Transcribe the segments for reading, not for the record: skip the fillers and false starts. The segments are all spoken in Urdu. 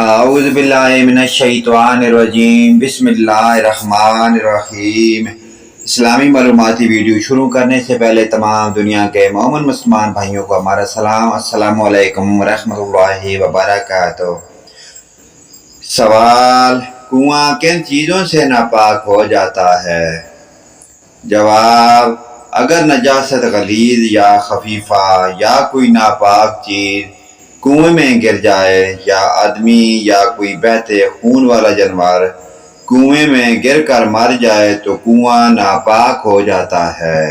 اعوذ باللہ من الشیطان الرجیم بسم اللہ الرحمن الرحیم۔ اسلامی معلوماتی ویڈیو شروع کرنے سے پہلے تمام دنیا کے مومن مسلمان بھائیوں کو ہمارا سلام، السلام علیکم ورحمۃ اللہ وبرکاتہ۔ سوال: کنواں کن چیزوں سے ناپاک ہو جاتا ہے؟ جواب: اگر نجاست غلیظ یا خفیفہ یا کوئی ناپاک چیز کنویں میں گر جائے، یا آدمی یا کوئی بہتے خون والا جانور کنویں میں گر کر مر جائے تو کنواں ناپاک ہو جاتا ہے۔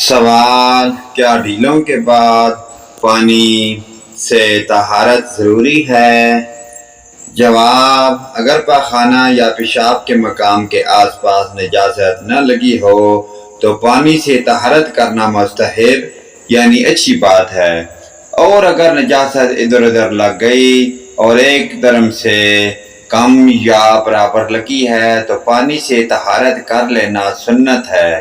سوال: کیا ڈھیلوں کے بعد پانی سے طہارت ضروری ہے؟ جواب: اگر پاخانہ یا پیشاب کے مقام کے آس پاس نجاست نہ لگی ہو تو پانی سے طہارت کرنا مستحب یعنی اچھی بات ہے، اور اگر نجاست ادھر ادھر لگ گئی اور ایک درم سے کم یا برابر لگی ہے تو پانی سے طہارت کر لینا سنت ہے،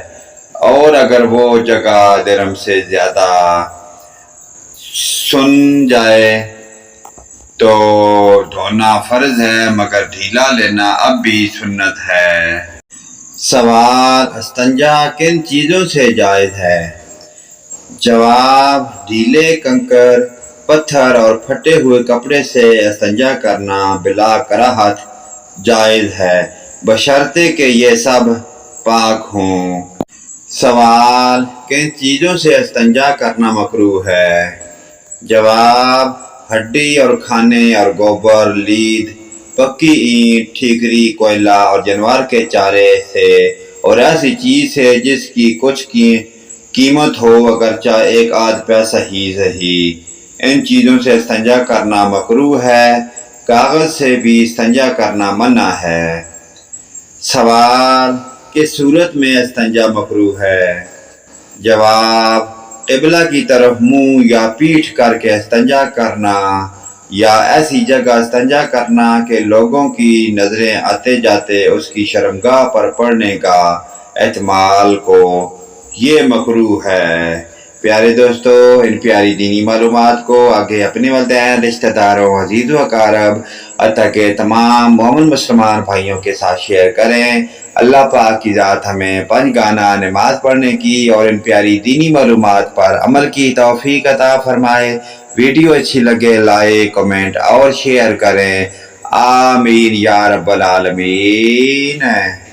اور اگر وہ جگہ درم سے زیادہ سن جائے تو دھونا فرض ہے، مگر ڈھیلا لینا اب بھی سنت ہے۔ سوال: استنجا کن چیزوں سے جائز ہے؟ جواب: ڈھیلے کنکر، پتھر اور پھٹے ہوئے کپڑے سے استنجا کرنا بلا کراہت جائز ہے، بشرطے کہ یہ سب پاک ہوں۔ سوال: کن چیزوں سے استنجا کرنا مکروہ ہے؟ جواب: ہڈی اور کھانے اور گوبر، لید، پکی اینٹ، ٹھیکری، کوئلہ اور جانور کے چارے سے، اور ایسی چیز سے جس کی کچھ قیمت ہو اگرچہ ایک آدھ پیسہ ہی صحیح، ان چیزوں سے استنجا کرنا مکروہ ہے۔ کاغذ سے بھی استنجا کرنا منع ہے۔ سوال: کس صورت میں استنجا مکروہ ہے؟ جواب: قبلہ کی طرف منہ یا پیٹھ کر کے استنجا کرنا، یا ایسی جگہ استنجا کرنا کہ لوگوں کی نظریں آتے جاتے اس کی شرمگاہ پر پڑنے کا احتمال کو، یہ مکروہ ہے۔ پیارے دوستو، ان پیاری دینی معلومات کو آگے اپنے والدین، رشتہ داروں، عزیز و اقارب حتیٰ کہ تمام مومن مسلمان بھائیوں کے ساتھ شیئر کریں۔ اللہ پاک کی ذات ہمیں 5 گانا نماز پڑھنے کی اور ان پیاری دینی معلومات پر عمل کی توفیق عطا فرمائے۔ ویڈیو اچھی لگے لائک، کمنٹ اور شیئر کریں۔ آمین یا رب العالمین۔